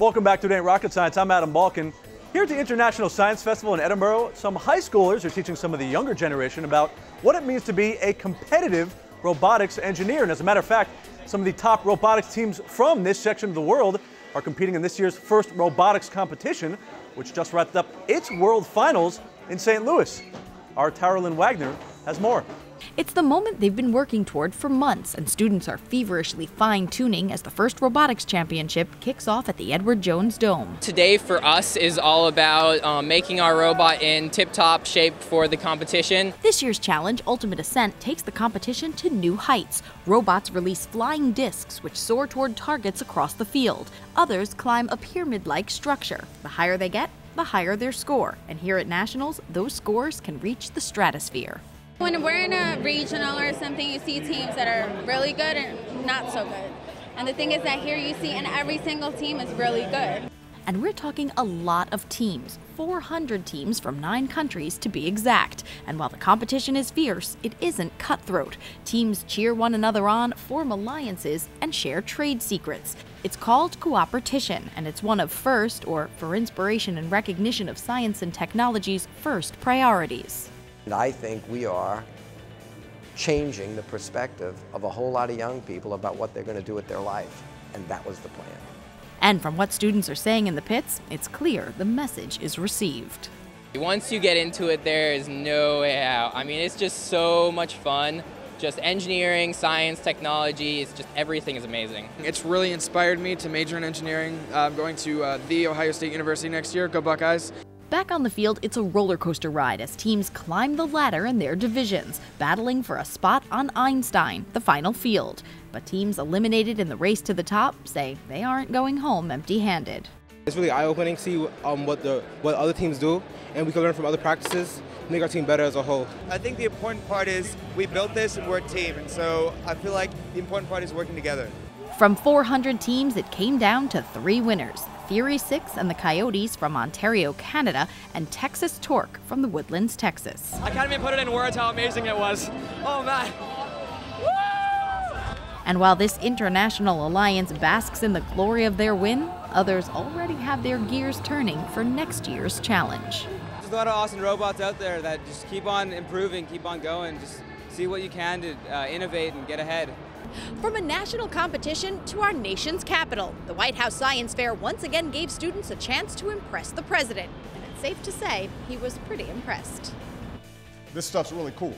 Welcome back to Today in Rocket Science. I'm Adam Balkin. Here at the International Science Festival in Edinburgh, some high schoolers are teaching some of the younger generation about what it means to be a competitive robotics engineer. And as a matter of fact, some of the top robotics teams from this section of the world are competing in this year's first robotics competition, which just wrapped up its world finals in St. Louis. Our Taralyn Wagner has more. It's the moment they've been working toward for months, and students are feverishly fine-tuning as the first robotics championship kicks off at the Edward Jones Dome. Today for us is all about making our robot in tip-top shape for the competition. This year's challenge, Ultimate Ascent, takes the competition to new heights. Robots release flying discs which soar toward targets across the field. Others climb a pyramid-like structure. The higher they get, the higher their score. And here at Nationals, those scores can reach the stratosphere. When we're in a regional or something, you see teams that are really good and not so good. And the thing is that here you see, and every single team is really good. And we're talking a lot of teams, 400 teams from 9 countries to be exact. And while the competition is fierce, it isn't cutthroat. Teams cheer one another on, form alliances, and share trade secrets. It's called cooperation, and it's one of FIRST, or for inspiration and recognition of science and technology's first priorities. And I think we are changing the perspective of a whole lot of young people about what they're going to do with their life. And that was the plan. And from what students are saying in the pits, it's clear the message is received. Once you get into it, there is no way out. I mean, it's just so much fun. Just engineering, science, technology, it's just everything is amazing. It's really inspired me to major in engineering. I'm going to The Ohio State University next year. Go Buckeyes. Back on the field, it's a roller coaster ride as teams climb the ladder in their divisions, battling for a spot on Einstein, the final field. But teams eliminated in the race to the top say they aren't going home empty-handed. It's really eye-opening to see what other teams do, and we can learn from other practices, make our team better as a whole. I think the important part is we built this and we're a team, and so I feel like the important part is working together. From 400 teams, it came down to 3 winners. Fury 6 and the Coyotes from Ontario, Canada, and Texas Torque from the Woodlands, Texas. I can't even put it in words how amazing it was. Oh man. Woo! And while this international alliance basks in the glory of their win, others already have their gears turning for next year's challenge. There's a lot of awesome robots out there that just keep on improving, keep on going, just see what you can to innovate and get ahead. From a national competition to our nation's capital, the White House Science Fair once again gave students a chance to impress the president. And it's safe to say he was pretty impressed. This stuff's really cool.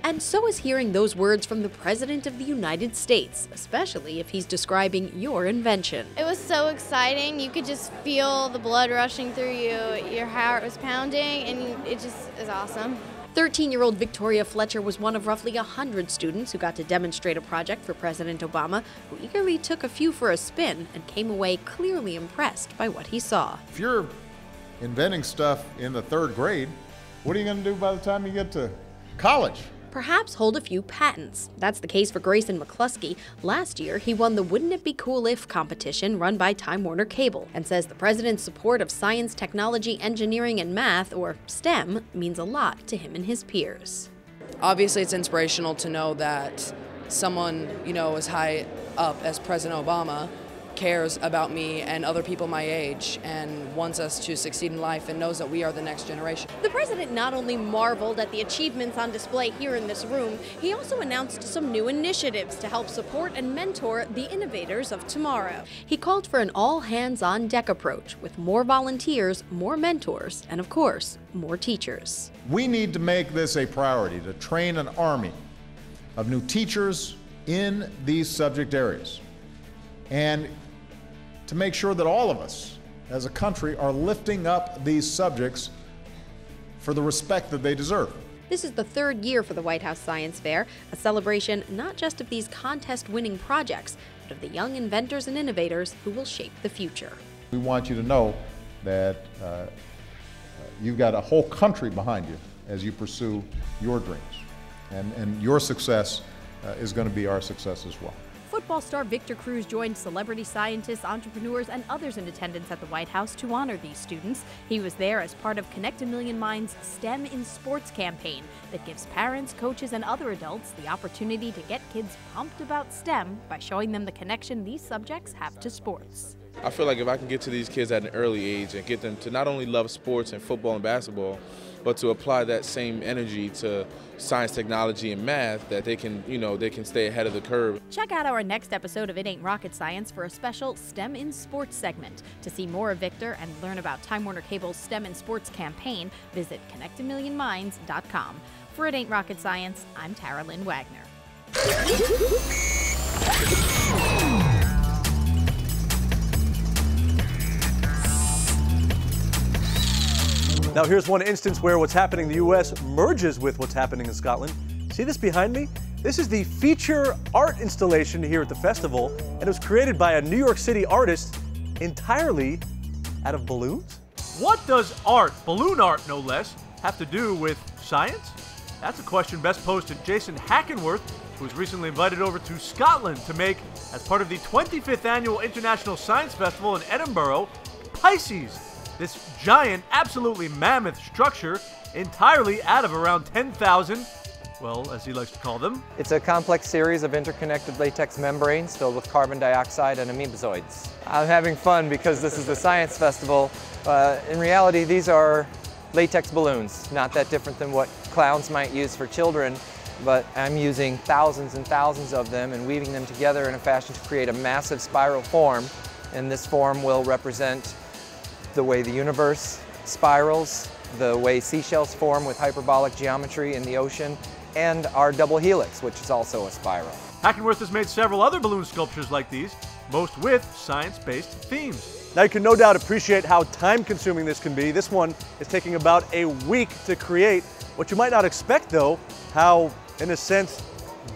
And so is hearing those words from the President of the United States, especially if he's describing your invention. It was so exciting. You could just feel the blood rushing through you. Your heart was pounding, and it just is awesome. 13-year-old Victoria Fletcher was one of roughly 100 students who got to demonstrate a project for President Obama, who eagerly took a few for a spin and came away clearly impressed by what he saw. If you're inventing stuff in the 3rd grade, what are you going to do by the time you get to college? Perhaps hold a few patents. That's the case for Grayson McCluskey. Last year, he won the Wouldn't It Be Cool If competition run by Time Warner Cable, and says the president's support of science, technology, engineering, and math, or STEM, means a lot to him and his peers. Obviously, it's inspirational to know that someone, as high up as President Obama cares about me and other people my age and wants us to succeed in life and knows that we are the next generation. The president not only marveled at the achievements on display here in this room, he also announced some new initiatives to help support and mentor the innovators of tomorrow. He called for an all-hands-on-deck approach with more volunteers, more mentors, and of course, more teachers. We need to make this a priority to train an army of new teachers in these subject areas, and to make sure that all of us as a country are lifting up these subjects for the respect that they deserve. This is the 3rd year for the White House Science Fair, a celebration not just of these contest-winning projects, but of the young inventors and innovators who will shape the future. We want you to know that you've got a whole country behind you as you pursue your dreams, and your success is going to be our success as well. Football star Victor Cruz joined celebrity scientists, entrepreneurs, and others in attendance at the White House to honor these students. He was there as part of Connect a Million Minds' STEM in Sports campaign that gives parents, coaches, and other adults the opportunity to get kids pumped about STEM by showing them the connection these subjects have to sports. I feel like if I can get to these kids at an early age and get them to not only love sports and football and basketball, but to apply that same energy to science, technology, and math, that they can, they can stay ahead of the curve. Check out our next episode of It Ain't Rocket Science for a special STEM in Sports segment. To see more of Victor and learn about Time Warner Cable's STEM in Sports campaign, visit connectamillionminds.com. For It Ain't Rocket Science, I'm Tara Lynn Wagner. Now here's one instance where what's happening in the U.S. merges with what's happening in Scotland. See this behind me? This is the feature art installation here at the festival, and it was created by a New York City artist entirely out of balloons. What does art, balloon art no less, have to do with science? That's a question best posed to Jason Hackenworth, who was recently invited over to Scotland to make, as part of the 25th Annual International Science Festival in Edinburgh, Pisces. This giant, absolutely mammoth structure entirely out of around 10,000, well, as he likes to call them. It's a complex series of interconnected latex membranes filled with carbon dioxide and amoebozoids. I'm having fun because this is the science festival. In reality, these are latex balloons, not that different than what clowns might use for children, but I'm using thousands and thousands of them and weaving them together in a fashion to create a massive spiral form, and this form will represent the way the universe spirals, the way seashells form with hyperbolic geometry in the ocean, and our double helix, which is also a spiral. Hackenworth has made several other balloon sculptures like these, most with science-based themes. Now you can no doubt appreciate how time-consuming this can be. This one is taking about a week to create. What you might not expect, though, how, in a sense,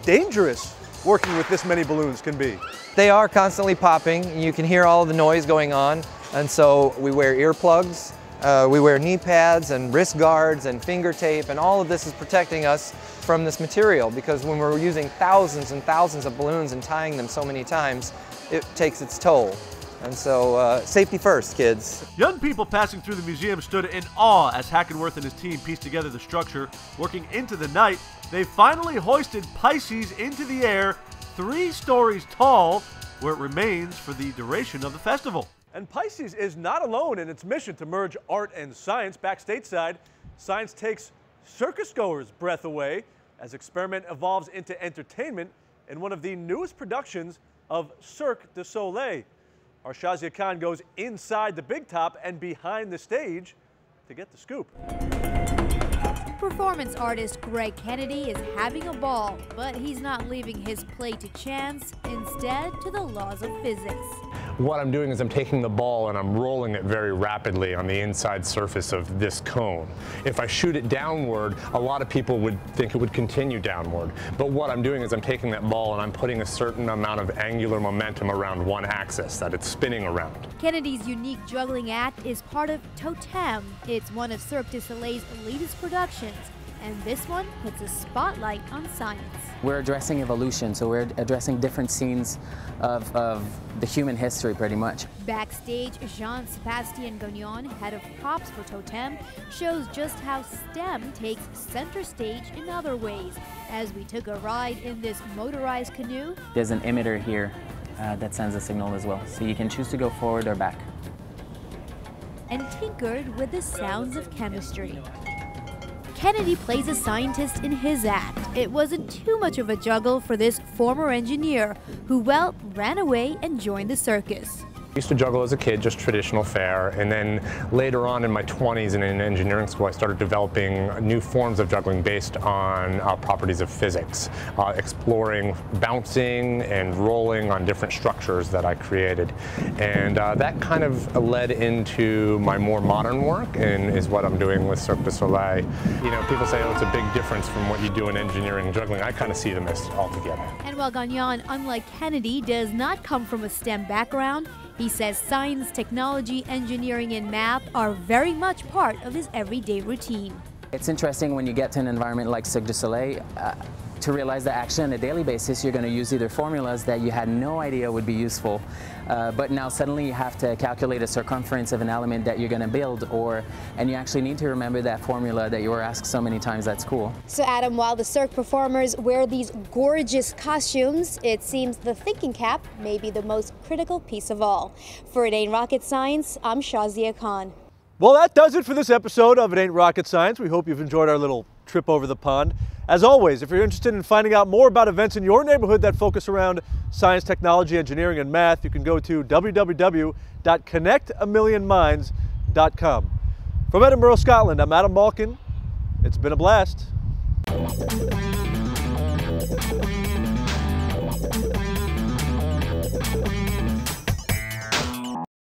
dangerous working with this many balloons can be. They are constantly popping. You can hear all of the noise going on. And so we wear earplugs, we wear knee pads and wrist guards and finger tape, and all of this is protecting us from this material, because when we're using thousands and thousands of balloons and tying them so many times, it takes its toll. And so safety first, kids. Young people passing through the museum stood in awe as Hackenworth and his team pieced together the structure. Working into the night, they finally hoisted Pisces into the air 3 stories tall, where it remains for the duration of the festival. And Pisces is not alone in its mission to merge art and science. Back stateside, science takes circus goers' breath away as experiment evolves into entertainment in one of the newest productions of Cirque du Soleil. Our Shazia Khan goes inside the big top and behind the stage to get the scoop. Performance artist Greg Kennedy is having a ball, but he's not leaving his play to chance, instead to the laws of physics. What I'm doing is I'm taking the ball and I'm rolling it very rapidly on the inside surface of this cone. If I shoot it downward, a lot of people would think it would continue downward. But what I'm doing is I'm taking that ball and I'm putting a certain amount of angular momentum around one axis that it's spinning around. Kennedy's unique juggling act is part of Totem. It's one of Cirque du Soleil's latest productions, and this one puts a spotlight on science. We're addressing evolution, so we're addressing different scenes of the human history, pretty much. Backstage, Jean-Sébastien Gagnon, head of props for Totem, shows just how STEM takes center stage in other ways. As we took a ride in this motorized canoe, there's an emitter here that sends a signal as well, so you can choose to go forward or back. And tinkered with the sounds of chemistry. Kennedy plays a scientist in his act. It wasn't too much of a juggle for this former engineer who, well, ran away and joined the circus. I used to juggle as a kid, just traditional fare, and then later on in my 20s and in engineering school I started developing new forms of juggling based on properties of physics, exploring bouncing and rolling on different structures that I created. And that kind of led into my more modern work, and is what I'm doing with Cirque du Soleil. You know, people say, oh, it's a big difference from what you do in engineering and juggling. I kind of see them as all together. And while Gagnon, unlike Kennedy, does not come from a STEM background, he says science, technology, engineering, and math are very much part of his everyday routine. It's interesting when you get to an environment like Cirque du Soleil to realize that actually on a daily basis you're going to use either formulas that you had no idea would be useful, but now suddenly you have to calculate a circumference of an element that you're going to build, and you actually need to remember that formula that you were asked so many times at school. So Adam, while the Cirque performers wear these gorgeous costumes, it seems the thinking cap may be the most critical piece of all. For It Ain't Rocket Science, I'm Shazia Khan. Well, that does it for this episode of It Ain't Rocket Science. We hope you've enjoyed our little trip over the pond. As always, if you're interested in finding out more about events in your neighborhood that focus around science, technology, engineering, and math, you can go to www.connectamillionminds.com. From Edinburgh, Scotland, I'm Adam Malkin. It's been a blast.